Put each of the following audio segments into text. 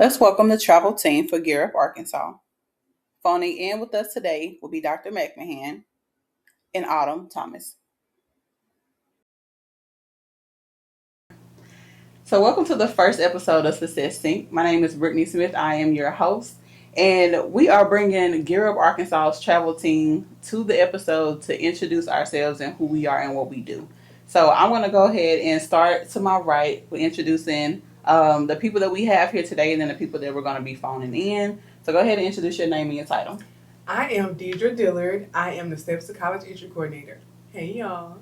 Let's welcome the travel team for Gear Up Arkansas. Phoning in with us today will be Dr. McMahon and Autumn Thomas. So welcome to the first episode of Success Sync. My name is Brittany Smith. I am your host. And we are bringing Gear Up Arkansas's travel team to the episode to introduce ourselves and who we are and what we do. So I'm going to go ahead and start to my right with introducing the people that we have here today and then the people that we're going to be phoning in. So go ahead and introduce your name and your title. I am Deidre Dillard. I am the Steps to College Entry Coordinator. Hey, y'all.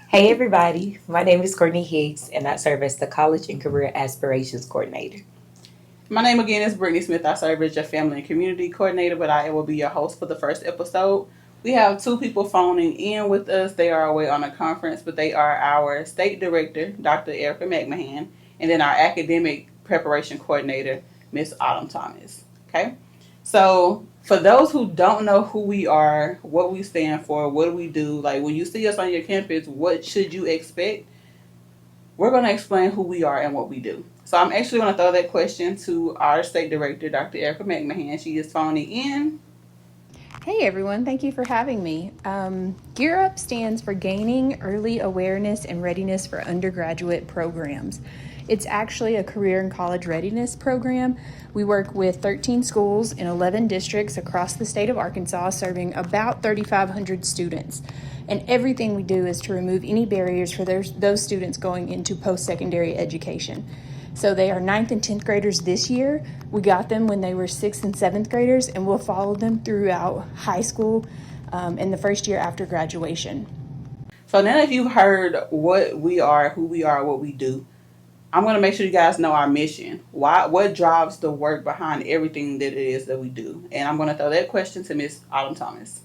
Hey, everybody. My name is Courtney Higgs, and I serve as the College and Career Aspirations Coordinator. My name again is Brittany Smith. I serve as your Family and Community Coordinator, but I will be your host for the first episode. We have two people phoning in with us. They are away on a conference, but they are our State Director, Dr. Erica McMahon, and then our Academic Preparation Coordinator, Miss Autumn Thomas. Okay? So for those who don't know who we are, what we stand for, what do we do, like when you see us on your campus, what should you expect? We're going to explain who we are and what we do. So I'm actually going to throw that question to our State Director, Dr. Erica McMahon. She is phoning in. Hey everyone, thank you for having me. Gear Up stands for Gaining Early Awareness and Readiness for Undergraduate Programs. It's actually a career and college readiness program. We work with 13 schools in 11 districts across the state of Arkansas, serving about 3,500 students. And everything we do is to remove any barriers for those students going into post-secondary education. So they are 9th and 10th graders this year. We got them when they were 6th and 7th graders, and we'll follow them throughout high school and the first year after graduation. So now that you've heard what we are, who we are, what we do, I'm going to make sure you guys know our mission. What drives the work behind everything that it is that we do? And I'm going to throw that question to Miss Autumn Thomas.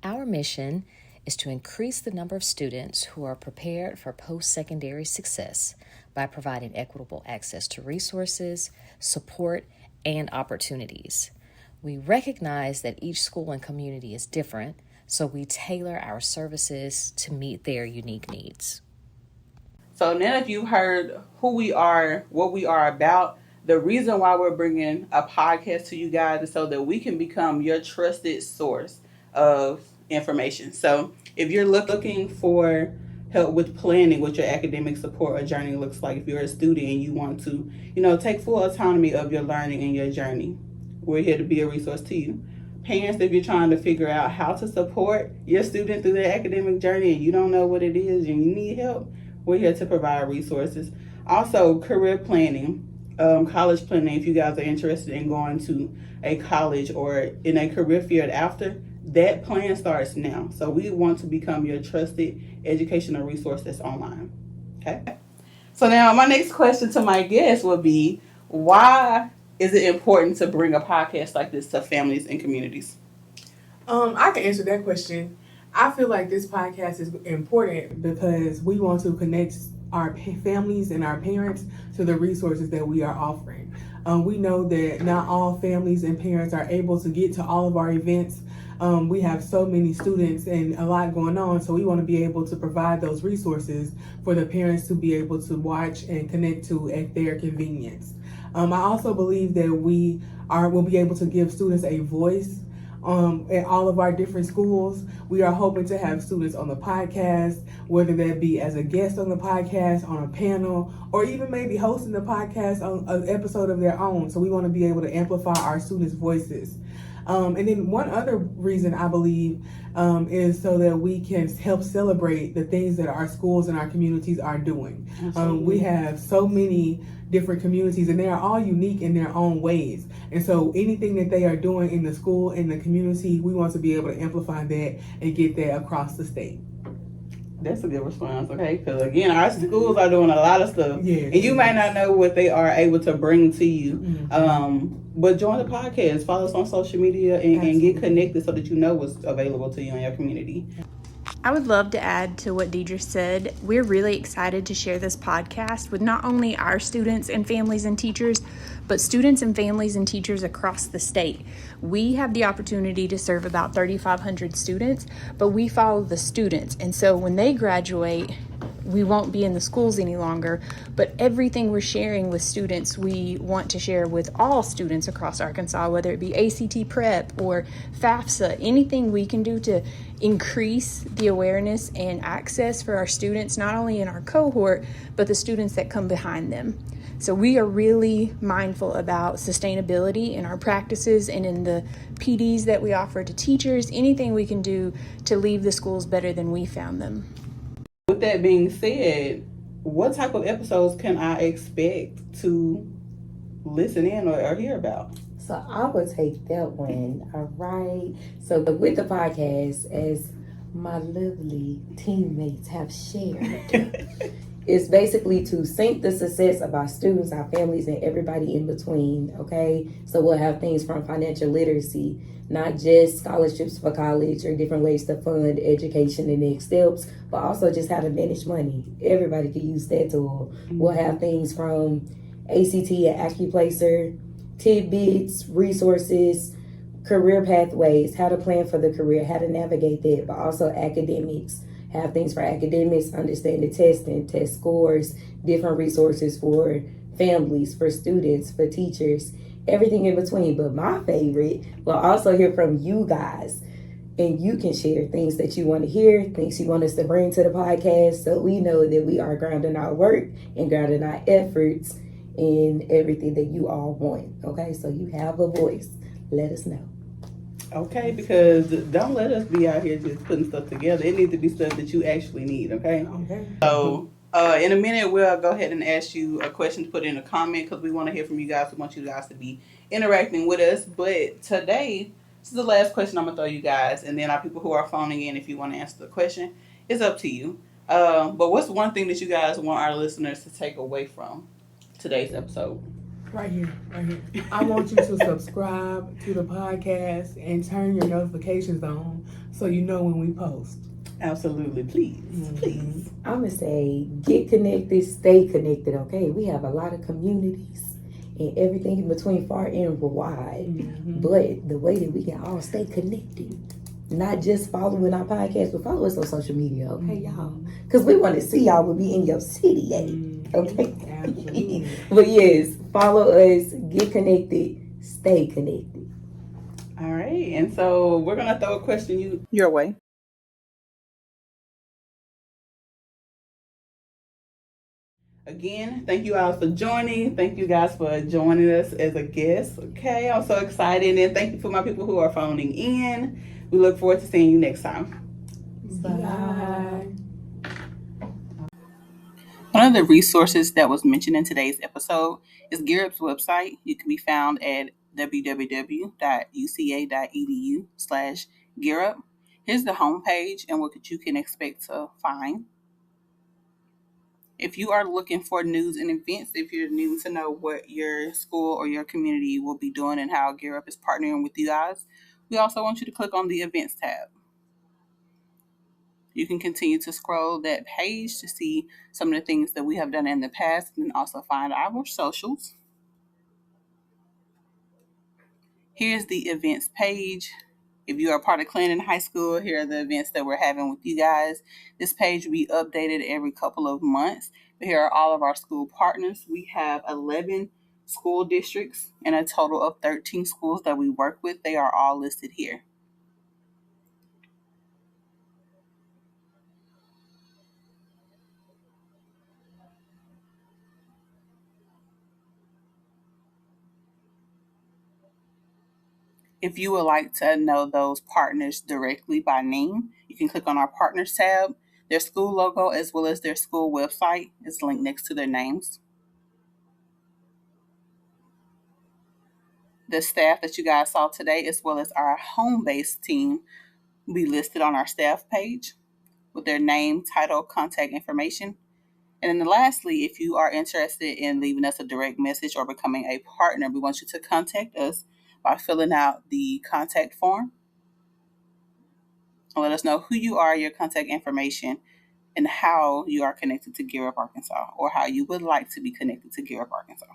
Our mission is to increase the number of students who are prepared for post-secondary success by providing equitable access to resources, support, and opportunities. We recognize that each school and community is different, so we tailor our services to meet their unique needs. So now that you've heard who we are, what we are about, the reason why we're bringing a podcast to you guys is so that we can become your trusted source of information. So if you're looking for help with planning what your academic support or journey looks like, if you're a student and you want to, take full autonomy of your learning and your journey, we're here to be a resource to you. Parents, if you're trying to figure out how to support your student through their academic journey and you don't know what it is and you need help, we're here to provide resources. Also, career planning, college planning, if you guys are interested in going to a college or in a career field after, that plan starts now. So we want to become your trusted educational resource that's online. Okay? So now my next question to my guest would be, why is it important to bring a podcast like this to families and communities? I can answer that question. I feel like this podcast is important because we want to connect our families and our parents to the resources that we are offering. We know that not all families and parents are able to get to all of our events. We have so many students and a lot going on, so we want to be able to provide those resources for the parents to be able to watch and connect to at their convenience. I also believe that will be able to give students a voice at all of our different schools. We are hoping to have students on the podcast, whether that be as a guest on the podcast, on a panel, or even maybe hosting the podcast on an episode of their own. So we want to be able to amplify our students' voices. And then one other reason I believe is so that we can help celebrate the things that our schools and our communities are doing. We have so many different communities and they are all unique in their own ways. And so anything that they are doing in the school, in the community, we want to be able to amplify that and get that across the state. That's a good response, okay? Because again, our schools are doing a lot of stuff, yes. And you might not know what they are able to bring to you. Mm-hmm. But join the podcast, follow us on social media, and get connected so that you know what's available to you in your community. I would love to add to what Deidre said. We're really excited to share this podcast with not only our students and families and teachers, but students and families and teachers across the state. We have the opportunity to serve about 3,500 students, but we follow the students. And so when they graduate, we won't be in the schools any longer, but everything we're sharing with students, we want to share with all students across Arkansas, whether it be ACT prep or FAFSA, anything we can do to increase the awareness and access for our students, not only in our cohort, but the students that come behind them. So we are really mindful about sustainability in our practices and in the PDs that we offer to teachers, anything we can do to leave the schools better than we found them. With that being said, what type of episodes can I expect to listen in or hear about? So I would take that one. All right. So with the podcast, as my lovely teammates have shared, it's basically to sync the success of our students, our families, and everybody in between, okay? So we'll have things from financial literacy, not just scholarships for college or different ways to fund education and next steps, but also just how to manage money. Everybody could use that tool. We'll have things from ACT and AccuPlacer, tidbits, resources, career pathways, how to plan for the career, how to navigate that, but also academics. Have things for academics, understand the testing, test scores, different resources for families, for students, for teachers, everything in between. But my favorite, we'll also hear from you guys. And you can share things that you want to hear, things you want us to bring to the podcast, so we know that we are grounding our work and grounding our efforts in everything that you all want. Okay, so you have a voice. Let us know. Okay, because don't let us be out here just putting stuff together. It needs to be stuff that you actually need, okay? Okay. So, in a minute, we'll go ahead and ask you a question to put in a comment because we want to hear from you guys. We want you guys to be interacting with us. But today, this is the last question I'm going to throw you guys. And then our people who are phoning in, if you want to answer the question, it's up to you. But what's one thing that you guys want our listeners to take away from today's episode? Right here. I want you to subscribe to the podcast and turn your notifications on so you know when we post. Absolutely. Please. Please. I'm going to say get connected, stay connected, okay? We have a lot of communities and everything in between, far and wide. But the way that we can all stay connected, not just following our podcast, but follow us on social media, okay, y'all? Because we want to see y'all will be in your city, okay? Absolutely. But yes, follow us, get connected, stay connected. All right. And so we're going to throw a question your way. Again, thank you all for joining. Thank you guys for joining us as a guest. Okay, I'm so excited. And thank you for my people who are phoning in. We look forward to seeing you next time. Bye. One of the resources that was mentioned in today's episode is GEARUP's website. You can be found at www.uca.edu/GearUp. Here's the homepage and what you can expect to find. If you are looking for news and events, if you're needing to know what your school or your community will be doing and how GearUp is partnering with you guys, we also want you to click on the events tab. You can continue to scroll that page to see some of the things that we have done in the past and also find our socials. Here's the events page. If you are part of Clarendon High School, here are the events that we're having with you guys. This page will be updated every couple of months. But here are all of our school partners. We have 11 school districts and a total of 13 schools that we work with. They are all listed here. If you would like to know those partners directly by name, you can click on our partners tab. Their school logo as well as their school website is linked next to their names. The staff that you guys saw today as well as our home-based team will be listed on our staff page with their name, title, contact information. And then lastly, if you are interested in leaving us a direct message or becoming a partner, we want you to contact us by filling out the contact form. And let us know who you are, your contact information, and how you are connected to GearUp Arkansas, or how you would like to be connected to GearUp Arkansas.